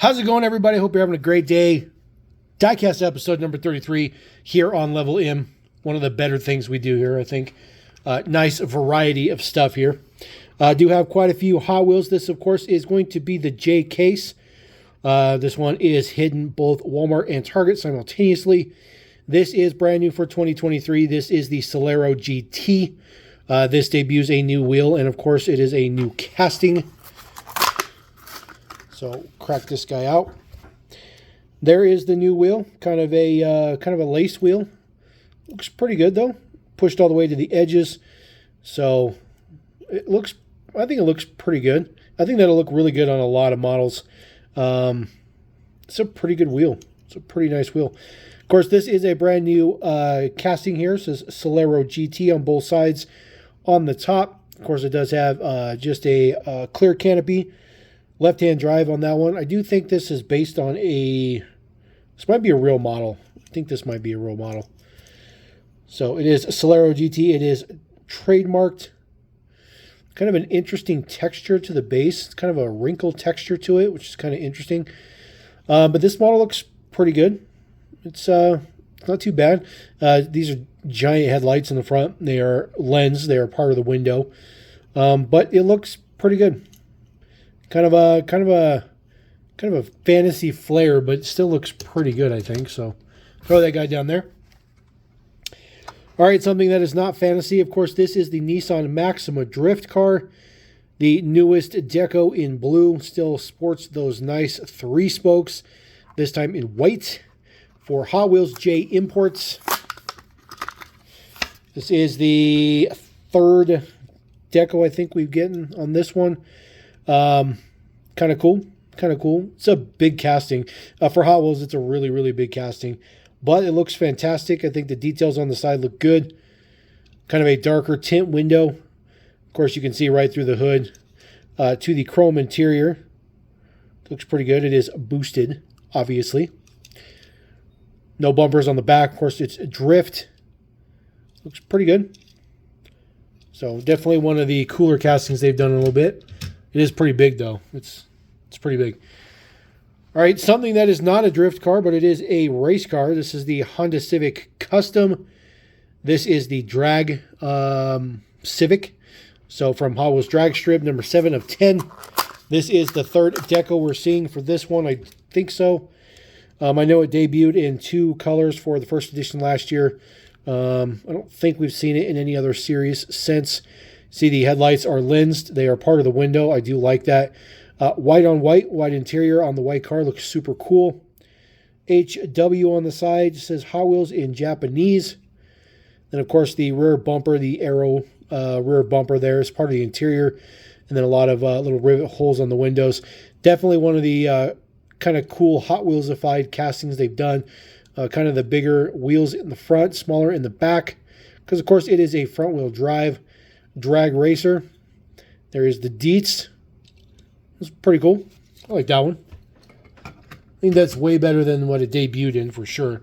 How's it going, everybody? Hope you're having a great day. Diecast episode number 33 here on Level M. One of the better things we do here, I think. Nice variety of stuff here. Do have quite a few Hot Wheels. This, of course, is going to be the J case. This one is hidden both Walmart and Target simultaneously. This is brand new for 2023. This is the Celero GT. This debuts a new wheel, and of course, it is a new casting. So crack this guy out. There is the new wheel, kind of a lace wheel. Looks pretty good though. Pushed all the way to the edges, so it looks. I think it looks pretty good. I think that'll look really good on a lot of models. It's a pretty good wheel. It's a pretty nice wheel. Of course, this is a brand new casting here. It says Celero GT on both sides. On the top, of course, it does have just a clear canopy. Left-hand drive on that one. I do think this is based on this might be a real model. I think this might be a real model. So it is Celero GT. It is trademarked. Kind of an interesting texture to the base. It's kind of a wrinkle texture to it, which is kind of interesting. But this model looks pretty good. It's not too bad. These are giant headlights in the front. They are lens. They are part of the window. But it looks pretty good. Kind of a fantasy flair, but it still looks pretty good, I think. So throw that guy down there. All right, something that is not fantasy. Of course, this is the Nissan Maxima drift car. The newest deco in blue. Still sports those nice 3 spokes. This time in white for Hotwheels J imports. This is the 3rd deco I think we've gotten on this one. Kind of cool. It's a big casting. For Hot Wheels, it's a really, really big casting. But it looks fantastic. I think the details on the side look good. Kind of a darker tint window. Of course, you can see right through the hood to the chrome interior. Looks pretty good. It is boosted, obviously. No bumpers on the back. Of course, it's drift. Looks pretty good. So definitely one of the cooler castings they've done in a little bit. It is pretty big, though. It's pretty big. All right, something that is not a drift car, but it is a race car. This is the Honda Civic Custom. This is the drag Civic. So from Hot Wheels Drag Strip, number 7 of 10. This is the 3rd deco we're seeing for this one. I think so. I know it debuted in 2 colors for the first edition last year. I don't think we've seen it in any other series since. See, the headlights are lensed. They are part of the window. I do like that. White on white interior on the white car looks super cool. HW on the side says Hot Wheels in Japanese. Then, of course, the rear bumper, the arrow rear bumper there is part of the interior. And then a lot of little rivet holes on the windows. Definitely one of the kind of cool Hot Wheels-ified castings they've done. Kind of the bigger wheels in the front, smaller in the back. Because, of course, it is a front-wheel drive drag racer. There is the Dietz. It's pretty cool. I like that one. I think that's way better than what it debuted in for sure.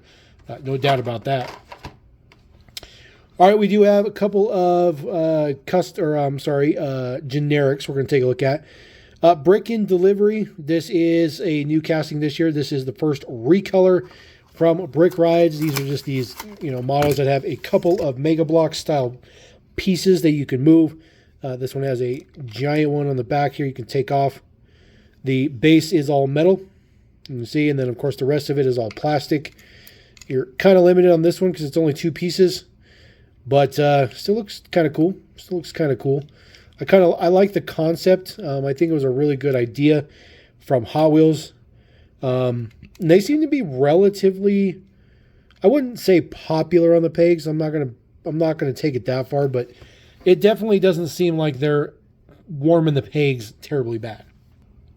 No doubt about that. All right, we do have a couple of generics we're going to take a look at. Breakin Delivery. This is a new casting this year. This is the first recolor from Brick Rides. These are just these, models that have a couple of Mega Block style pieces that you can move. This one has a giant one on the back here you can take off. The base is all metal, you can see, and then of course the rest of it is all plastic. You're kind of limited on this one because it's only 2 pieces, but still looks kind of cool. I like the concept. I think it was a really good idea from Hot Wheels. They seem to be relatively, I wouldn't say popular on the pegs. I'm not gonna take it that far, but it definitely doesn't seem like they're warming the pegs terribly bad.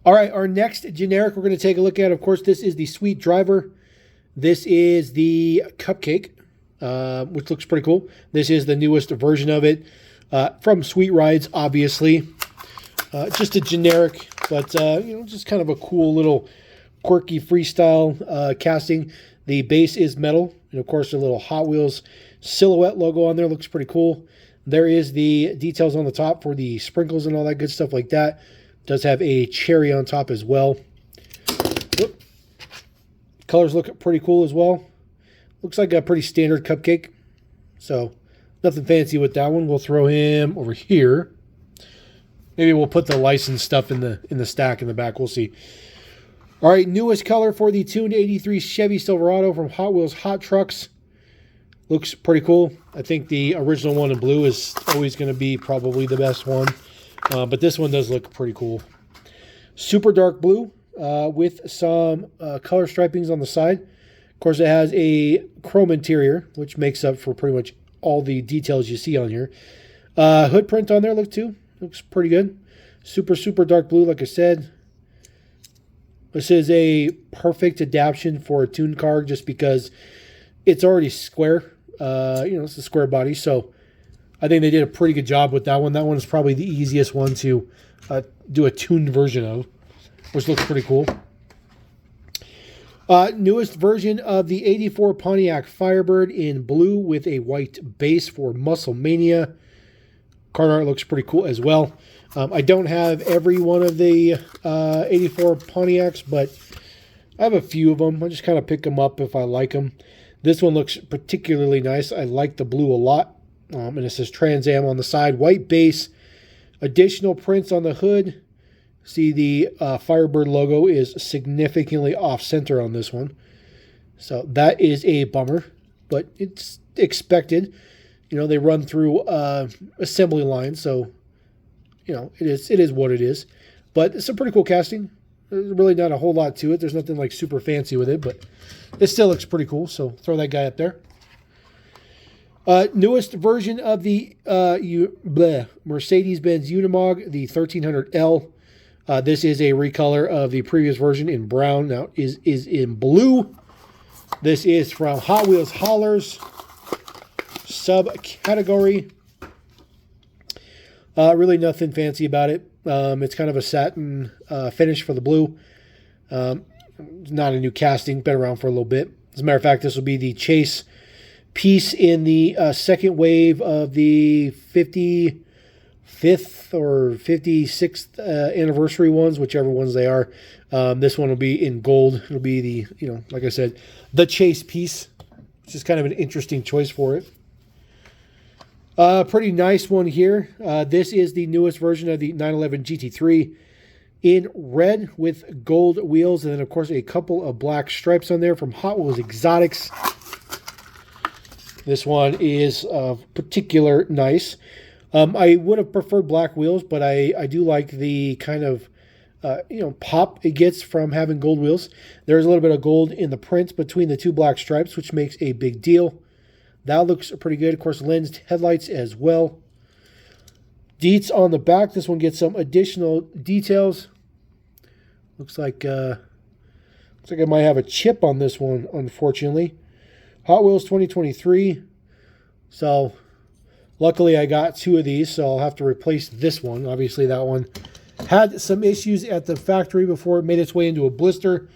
All right, our next generic we're going to take a look at, of course, this is the Sweet Driver. This is the Cupcake, which looks pretty cool. This is the newest version of it from Sweet Rides, obviously. Just a generic, but just kind of a cool little quirky freestyle casting. The base is metal, and of course, the little Hot Wheels silhouette logo on there looks pretty cool. There is the details on the top for the sprinkles and all that good stuff like that. Does have a cherry on top as well. Colors look pretty cool as well. Looks like a pretty standard Cupcake. So nothing fancy with that one. We'll throw him over here. Maybe we'll put the license stuff in the stack in the back. We'll see. All right, newest color for the tuned 83 Chevy Silverado from Hot Wheels Hot Trucks. Looks pretty cool. I think the original one in blue is always going to be probably the best one. But this one does look pretty cool. Super dark blue with some color stripings on the side. Of course, it has a chrome interior, which makes up for pretty much all the details you see on here. Hood print on there looks pretty good. Super, super dark blue, like I said. This is a perfect adaptation for a tuned car just because it's already square. It's a square body, so I think they did a pretty good job with that one. That one is probably the easiest one to do a tuned version of, which looks pretty cool. Newest version of the 84 Pontiac Firebird in blue with a white base for Muscle Mania. Card art looks pretty cool as well. I don't have every one of the 84 Pontiacs, but I have a few of them. I just kind of pick them up if I like them. This one looks particularly nice. I like the blue a lot. And it says Trans Am on the side. White base. Additional prints on the hood. See, the Firebird logo is significantly off-center on this one. So that is a bummer, but it's expected. They run through assembly lines, so it is what it is. But it's a pretty cool casting. There's really not a whole lot to it. There's nothing like super fancy with it, but it still looks pretty cool. So throw that guy up there. Newest version of the Mercedes-Benz Unimog, the 1300L. This is a recolor of the previous version in brown. Now is in blue. This is from Hot Wheels Haulers subcategory. Really nothing fancy about it. It's kind of a satin finish for the blue. It's not a new casting. Been around for a little bit. As a matter of fact, this will be the chase piece in the second wave of the 55th or 56th anniversary ones, whichever ones they are. This one will be in gold. It'll be the, like I said, the chase piece, which is kind of an interesting choice for it. Pretty nice one here. This is the newest version of the 911 GT3 in red with gold wheels, and then of course a couple of black stripes on there from Hot Wheels Exotics. This one is particular nice. I would have preferred black wheels, but I do like the kind of pop it gets from having gold wheels. There's a little bit of gold in the print between the two black stripes, which makes a big deal. That looks pretty good. Of course, lensed headlights as well. Deets on the back. This one gets some additional details. Looks like I might have a chip on this one, unfortunately. Hot Wheels 2023. So, luckily I got two of these, so I'll have to replace this one. Obviously, that one had some issues at the factory before it made its way into a blister.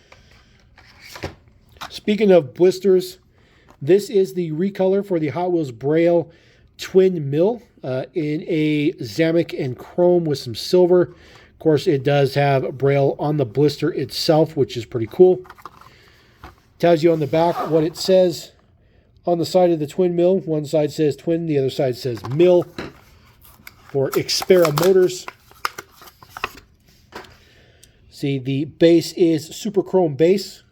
Speaking of blisters, this is the recolor for the Hot Wheels Braille Twin Mill in a Zamic and chrome with some silver. Of course, it does have Braille on the blister itself, which is pretty cool. Tells you on the back what it says on the side of the twin mill. One side says twin, the other side says mill for Xpera Motors. See, the base is super chrome base.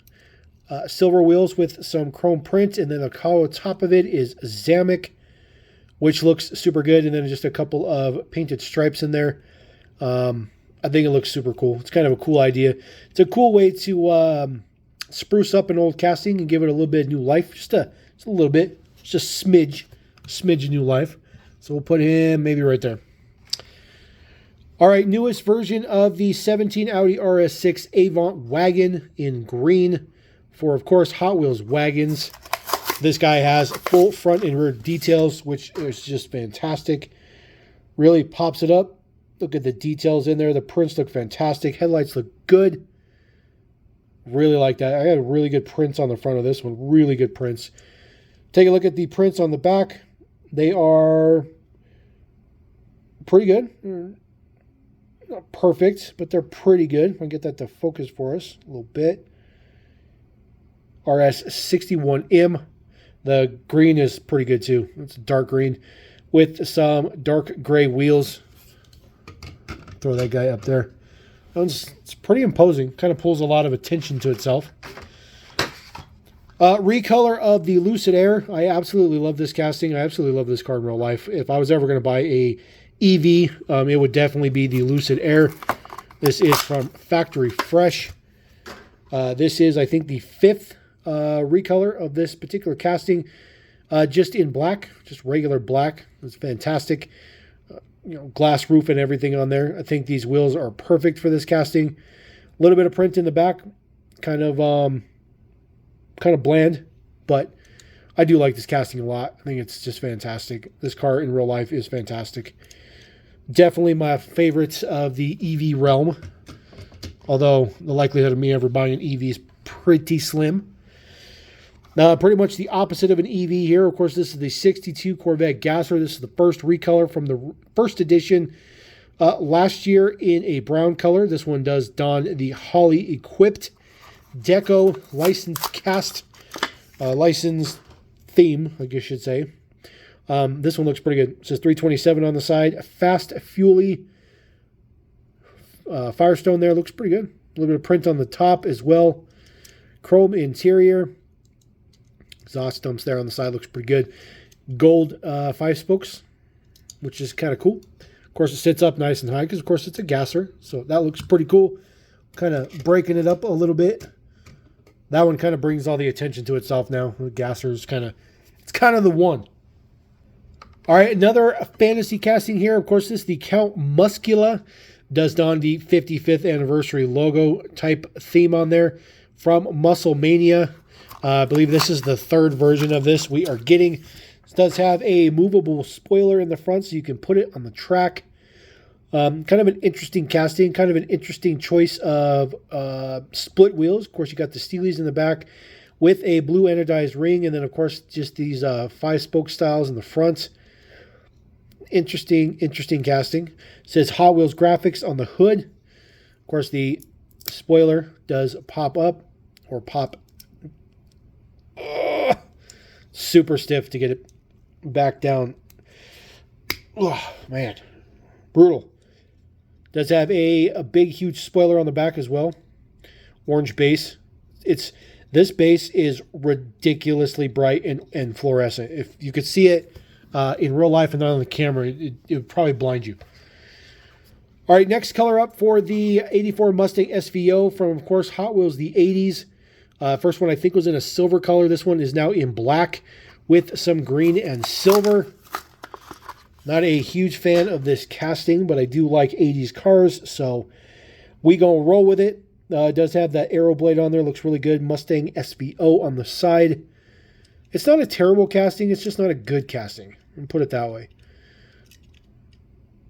Silver wheels with some chrome print, and then the collar top of it is Zamic, which looks super good, and then just a couple of painted stripes in there. I think it looks super cool. It's kind of a cool idea. It's a cool way to spruce up an old casting and give it a little bit of new life. Just a little bit. Just a smidge of new life. So we'll put him maybe right there. All right, newest version of the 17 Audi RS6 Avant Wagon in green for, of course, Hot Wheels wagons. This guy has full front and rear details, which is just fantastic. Really pops it up. Look at the details in there. The prints look fantastic. Headlights look good. Really like that. I got really good prints on the front of this one. Really good prints. Take a look at the prints on the back. They are pretty good. Not perfect, but they're pretty good. I'll get that to focus for us a little bit. RS61M. The green is pretty good too. It's a dark green with some dark gray wheels. Throw that guy up there. It's pretty imposing. Kind of pulls a lot of attention to itself. Recolor of the Lucid Air. I absolutely love this casting. I absolutely love this car in real life. If I was ever going to buy a EV, it would definitely be the Lucid Air. This is from Factory Fresh. This is, I think, the 5th recolor of this particular casting. Just in black, just regular black. It's fantastic. Glass roof and everything on there. I think these wheels are perfect for this casting. A little bit of print in the back, kind of bland, but I do like this casting a lot. I think it's just fantastic. This car in real life is fantastic. Definitely my favorite of the EV realm, although the likelihood of me ever buying an EV is pretty slim. Pretty much the opposite of an EV here. Of course, this is the 62 Corvette Gasser. This is the first recolor from the first edition last year in a brown color. This one does don the Holly equipped deco licensed cast, licensed theme, I guess you should say. This one looks pretty good. It says 327 on the side. Fast Fuely Firestone there. Looks pretty good. A little bit of print on the top as well. Chrome interior. Exhaust dumps there on the side. Looks pretty good. Gold 5 spokes, which is kind of cool. Of course, it sits up nice and high because, of course, it's a gasser. So that looks pretty cool. Kind of breaking it up a little bit. That one kind of brings all the attention to itself now. The gasser is it's kind of the one. All right, another fantasy casting here. Of course, this is the Count Muscula. Does don the 55th anniversary logo type theme on there from Muscle Mania. I believe this is the 3rd version of this we are getting. This does have a movable spoiler in the front, so you can put it on the track. Kind of an interesting casting, kind of an interesting choice of split wheels. Of course, you got the Steelies in the back with a blue anodized ring, and then, of course, just these 5-spoke styles in the front. Interesting casting. It says Hot Wheels graphics on the hood. Of course, the spoiler does pop up or pop. Super stiff to get it back down. Oh, man. Brutal. Does have a big, huge spoiler on the back as well. Orange base. This base is ridiculously bright and fluorescent. If you could see it in real life and not on the camera, it would probably blind you. All right, next color up for the 84 Mustang SVO from, of course, Hot Wheels, the 80s. First one I think was in a silver color. This one is now in black with some green and silver. Not a huge fan of this casting, but I do like 80s cars, so we gonna roll with it. It does have that arrow blade on there. Looks really good. Mustang SVO on the side. It's not a terrible casting. It's just not a good casting. I'll put it that way.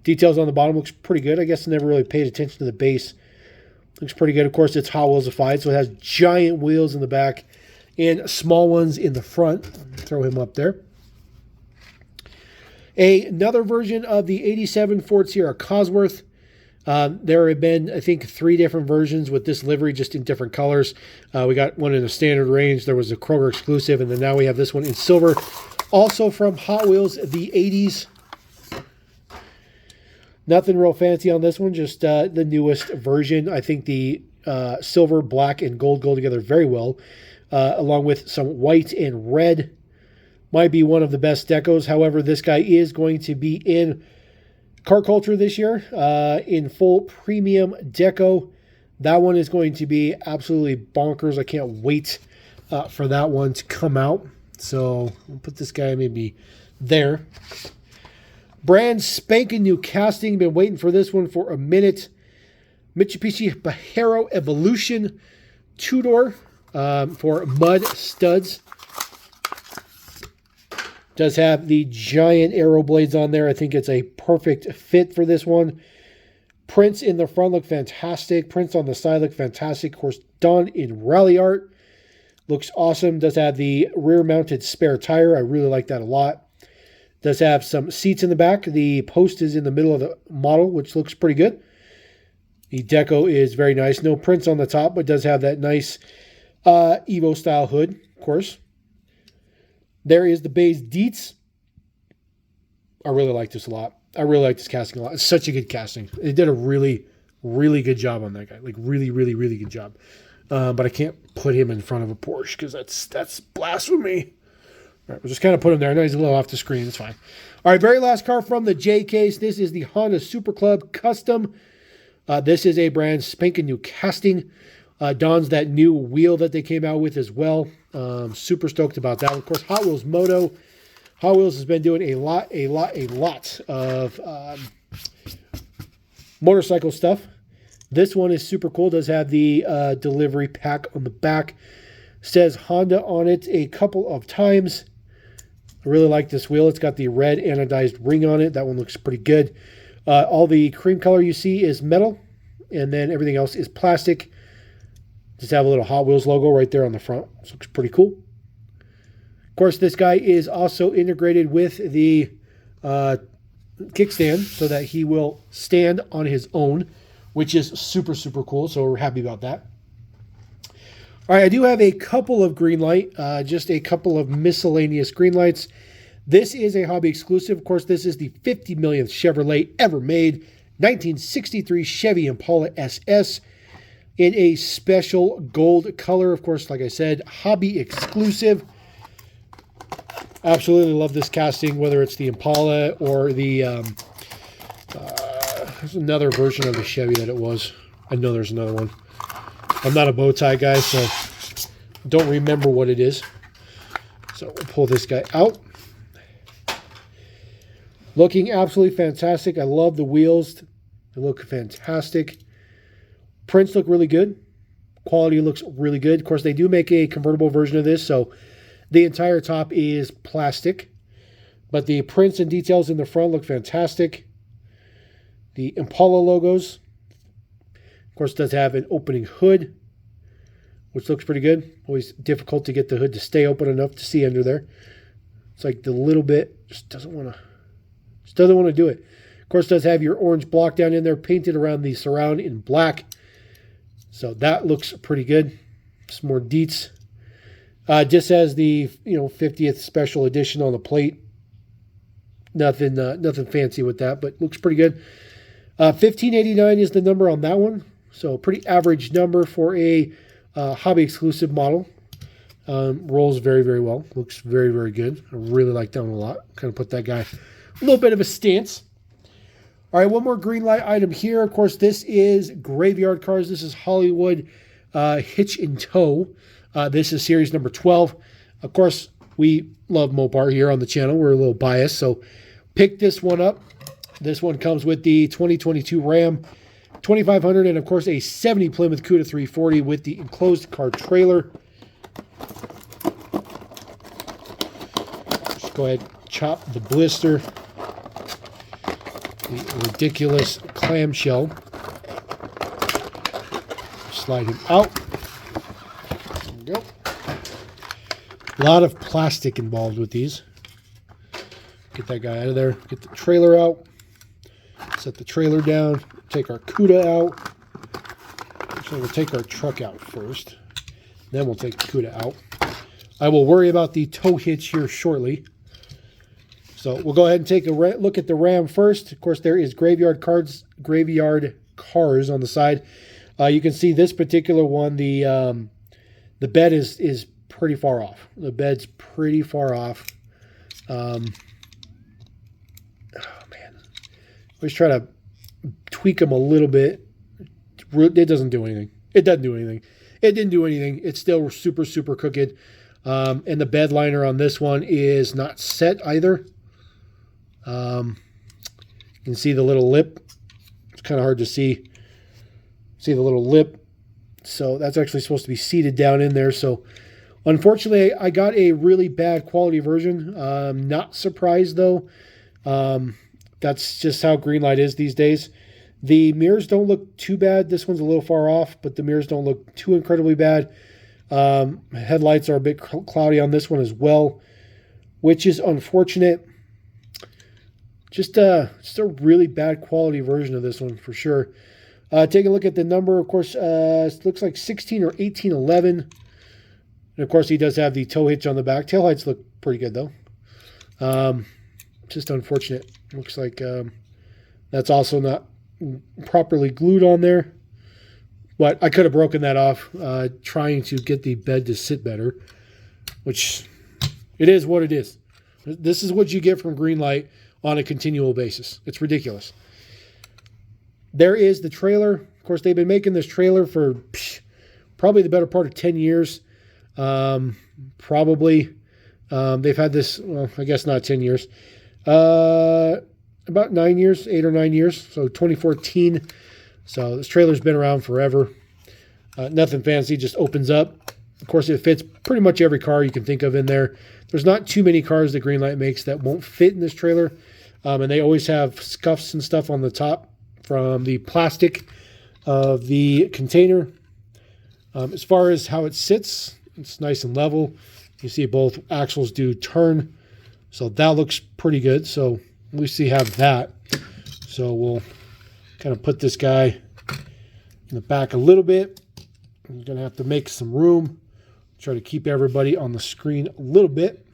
Details on the bottom looks pretty good. I guess I never really paid attention to the base. Looks pretty good. Of course, it's Hot Wheelsified, so it has giant wheels in the back and small ones in the front. Throw him up there. Another version of the 87 Ford Sierra Cosworth. There have been, I think, 3 different versions with this livery, just in different colors. We got one in a standard range. There was a Kroger exclusive, and then now we have this one in silver. Also from Hot Wheels, the 80s. Nothing real fancy on this one, just the newest version. I think the silver, black, and gold go together very well, along with some white and red. Might be one of the best decos. However, this guy is going to be in Car Culture this year in full premium deco. That one is going to be absolutely bonkers. I can't wait for that one to come out. So we'll put this guy maybe there. Brand spanking new casting. Been waiting for this one for a minute. Mitsubishi Pajero Evolution 2-door for mud studs. Does have the giant arrow blades on there. I think it's a perfect fit for this one. Prints in the front look fantastic. Prints on the side look fantastic. Of course, done in rally art. Looks awesome. Does have the rear-mounted spare tire. I really like that a lot. Does have some seats in the back. The post is in the middle of the model, which looks pretty good. The deco is very nice. No prints on the top, but does have that nice Evo style hood, of course. There is the base Dietz. I really like this a lot. I really like this casting a lot. It's such a good casting. They did a really, really good job on that guy. Like really, really, really good job. But I can't put him in front of a Porsche because that's blasphemy. All right, we'll just kind of put him there. I know he's a little off the screen. It's fine. All right, very last car from the J case. This is the Honda Super Club Custom. This is a brand spanking new casting. Dons that new wheel that they came out with as well. Super stoked about that. Of course, Hot Wheels Moto. Hot Wheels has been doing a lot of motorcycle stuff. This one is super cool. It does have the delivery pack on the back. Says Honda on it a couple of times. I really like this wheel. It's got the red anodized ring on it. That one looks pretty good. All the cream color you see is metal, and then everything else is plastic. Just have a little Hot Wheels logo right there on the front. This looks pretty cool. Of course, this guy is also integrated with the kickstand so that he will stand on his own, which is super, super cool. So we're happy about that. All right, I do have a couple of Greenlight, just a couple of miscellaneous Greenlights. This is a hobby exclusive. Of course, this is the 50 millionth Chevrolet ever made, 1963 Chevy Impala SS in a special gold color. Of course, like I said, hobby exclusive. Absolutely love this casting, whether it's the Impala or the, there's another version of the Chevy that it was. I know there's another one. I'm not a bow tie guy, so don't remember what it is. So we'll pull this guy out. Looking absolutely fantastic. I love the wheels. They look fantastic. Prints look really good. Quality looks really good. Of course, they do make a convertible version of this, so the entire top is plastic. But the prints and details in the front look fantastic. The Impala logos. Of course, it does have an opening hood, which looks pretty good. Always difficult to get the hood to stay open enough to see under there. It's like the little bit just doesn't want to do it. Of course, it does have your orange block down in there, painted around the surround in black. So that looks pretty good. Some more deets. Just has the 50th special edition on the plate. Nothing fancy with that, but looks pretty good. 1589 is the number on that one. So pretty average number for a hobby exclusive model. Rolls very, very well. Looks very, very good. I really like that one a lot. Kind of put that guy a little bit of a stance. All right, one more Greenlight item here. Of course, this is Graveyard Cars. This is Hollywood Hitch and Tow. This is series number 12. Of course, we love Mopar here on the channel. We're a little biased, so pick this one up. This one comes with the 2022 Ram 2500 and, of course, a 70 Plymouth Cuda 340 with the enclosed car trailer. Just go ahead and chop the blister. The ridiculous clamshell. Slide him out. There we go. A lot of plastic involved with these. Get that guy out of there. Get the trailer out. Set the trailer down. Take our CUDA out. Actually, we'll take our truck out first. Then we'll take the CUDA out. I will worry about the tow hitch here shortly. So we'll go ahead and take a look at the Ram first. Of course, there is graveyard cars on the side. You can see this particular one. The bed is pretty far off. The bed's pretty far off. Oh man, always try to tweak them a little bit. It doesn't do anything. It doesn't do anything. It didn't do anything. It's still super, super crooked. And the bed liner on this one is not set either. You can see the little lip. It's kind of hard to see. See the little lip. So that's actually supposed to be seated down in there. So unfortunately, I got a really bad quality version. Not surprised though. That's just how Greenlight is these days. The mirrors don't look too bad. This one's a little far off, but the mirrors don't look too incredibly bad. Headlights are a bit cloudy on this one as well, which is unfortunate. Just a really bad quality version of this one for sure. Take a look at the number. Of course, it looks like 16 or 1811. And of course, he does have the tow hitch on the back. Tail lights look pretty good, though. Just unfortunate. Looks like that's also not properly glued on there. But I could have broken that off trying to get the bed to sit better, which it is what it is. This is what you get from Greenlight on a continual basis. It's ridiculous. There is the trailer. Of course, they've been making this trailer for probably the better part of 10 years. Probably. They've had this, well, I guess not 10 years. About 9 years, 8 or 9 years. So 2014. So this trailer's been around forever. Nothing fancy, just opens up. Of course, it fits pretty much every car you can think of in there. There's not too many cars that Greenlight makes that won't fit in this trailer. And they always have scuffs and stuff on the top from the plastic of the container. As far as how it sits, it's nice and level. You see both axles do turn. So that looks pretty good. So at least you have that. So we'll kind of put this guy in the back a little bit. I'm going to have to make some room. Try to keep everybody on the screen a little bit.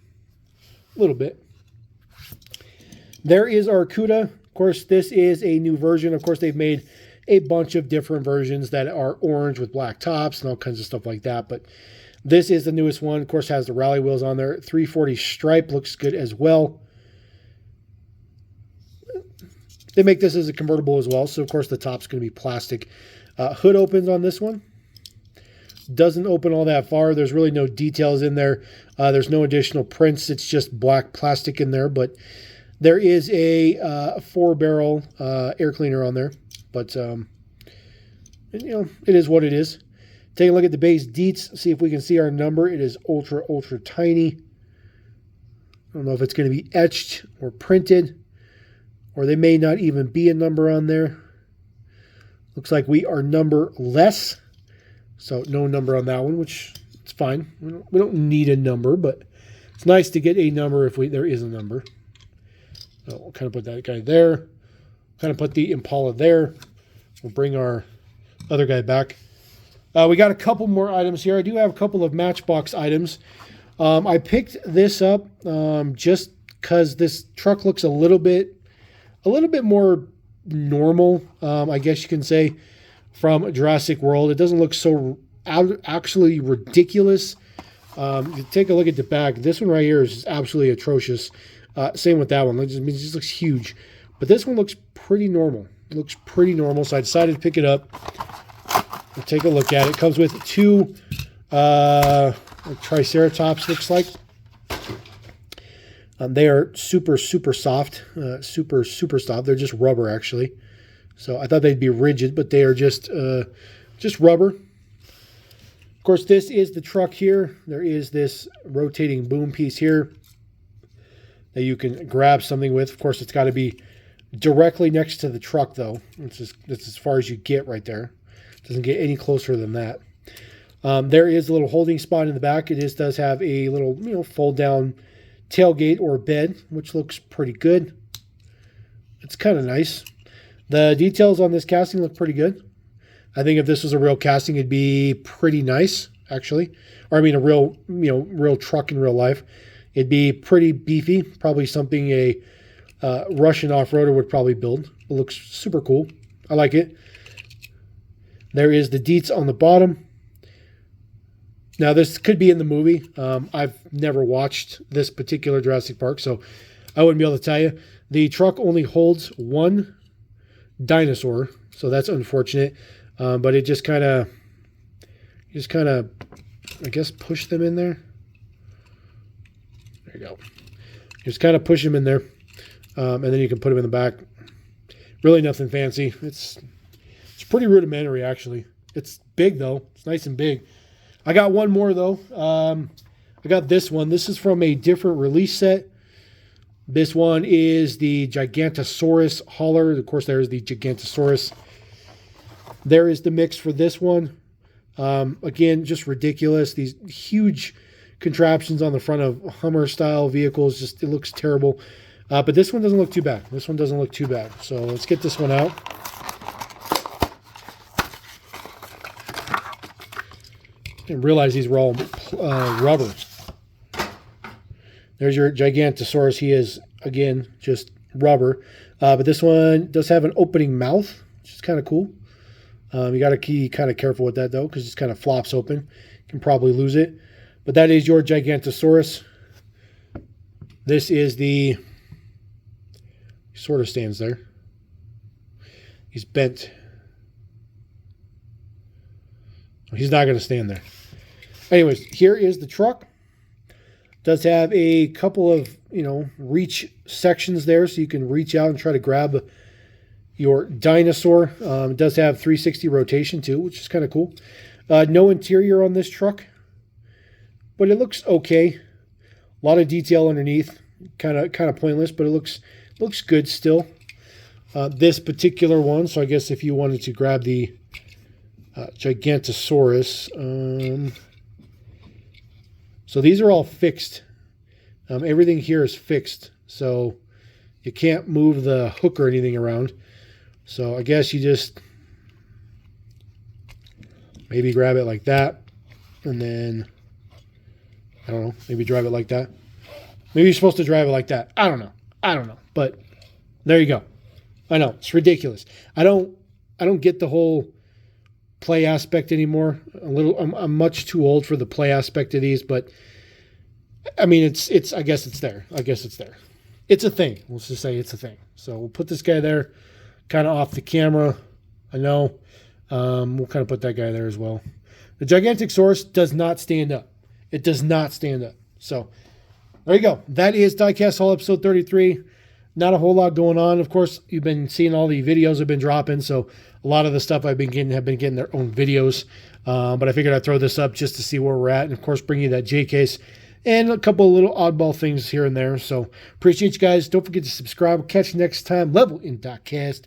There is our CUDA. Of course, this is a new version. Of course, they've made a bunch of different versions that are orange with black tops and all kinds of stuff like that. But this is the newest one. Of course, has the rally wheels on there. 340 stripe looks good as well. They make this as a convertible as well. So, of course, the top's going to be plastic. Hood opens on this one. Doesn't open all that far. There's really no details in there. There's no additional prints. It's just black plastic in there. But there is a 4-barrel air cleaner on there. But, you know, it is what it is. Take a look at the base deets. See if we can see our number. It is ultra, ultra tiny. I don't know if it's going to be etched or printed. Or they may not even be a number on there. Looks like we are numberless. So no number on that one, which is fine. We don't need a number, but it's nice to get a number if there is a number. So we'll kind of put that guy there. Kind of put the Impala there. We'll bring our other guy back. We got a couple more items here. I do have a couple of Matchbox items. I picked this up just because this truck looks a little bit more normal, I guess you can say, from Jurassic World. It doesn't look so actually ridiculous. You take a look at the back. This one right here is just absolutely atrocious. Same with that one. It just looks huge. But this one looks pretty normal. It looks pretty normal, so I decided to pick it up. We'll take a look at it. It comes with two Triceratops, looks like. They are super, super soft. Super, super soft. They're just rubber, actually. So I thought they'd be rigid, but they are just rubber. Of course, this is the truck here. There is this rotating boom piece here that you can grab something with. Of course, it's got to be directly next to the truck, though. That's as far as you get right there. It doesn't get any closer than that. There is a little holding spot in the back. It does have a little, fold-down tailgate or bed, which looks pretty good. It's kind of nice. The details on this casting look pretty good. I think if this was a real casting, it'd be pretty nice, actually. Or I mean, a real, real truck in real life. It'd be pretty beefy. Probably something a Russian off-roader would probably build. It looks super cool. I like it. There is the deets on the bottom. Now, this could be in the movie. I've never watched this particular Jurassic Park, so I wouldn't be able to tell you. The truck only holds one dinosaur, so that's unfortunate. But it just kind of, I guess, push them in there. There you go. Just kind of push them in there, and then you can put them in the back. Really nothing fancy. It's pretty rudimentary, actually. It's big, though. It's nice and big. I got one more, though. I got this one. This is from a different release set. This one is the Gigantosaurus hauler. Of course, there is the Gigantosaurus. There is the mix for this one. Again, just ridiculous. These huge contraptions on the front of Hummer-style vehicles. Just, it looks terrible. But this one doesn't look too bad. This one doesn't look too bad. So let's get this one out. didn't realize these were all rubber. There's your Gigantosaurus. He is, again, just rubber. But this one does have an opening mouth, which is kind of cool. You got to be kind of careful with that, though, because it kind of flops open. You can probably lose it. But that is your Gigantosaurus. This is the... He sort of stands there. He's bent. He's not going to stand there. Anyways, here is the truck. Does have a couple of, reach sections there, so you can reach out and try to grab your dinosaur. It does have 360 rotation too, which is kind of cool. No interior on this truck, but it looks okay. A lot of detail underneath, kind of pointless, but it looks good still. This particular one, so I guess if you wanted to grab the Gigantosaurus, so these are all fixed. Everything here is fixed, so you can't move the hook or anything around. So I guess you just maybe grab it like that, and then, I don't know, maybe drive it like that. Maybe you're supposed to drive it like that. I don't know, but there you go. I know, it's ridiculous. I don't get the whole play aspect anymore. I'm much too old for the play aspect of these, but I mean, it's I guess it's there. It's a thing. Let's just say it's a thing. So we'll put this guy there, kind of off the camera. I know. We'll kind of put that guy there as well. The Gigantosaurus does not stand up. It does not stand up. So there you go. That is Diecast Haul episode 33. Not a whole lot going on. Of course, you've been seeing all the videos I've been dropping, so a lot of the stuff I've been getting have been getting their own videos. But I figured I'd throw this up just to see where we're at, and of course, bring you that J case and a couple of little oddball things here and there. So appreciate you guys. Don't forget to subscribe. We'll catch you next time. LevelMDiecast.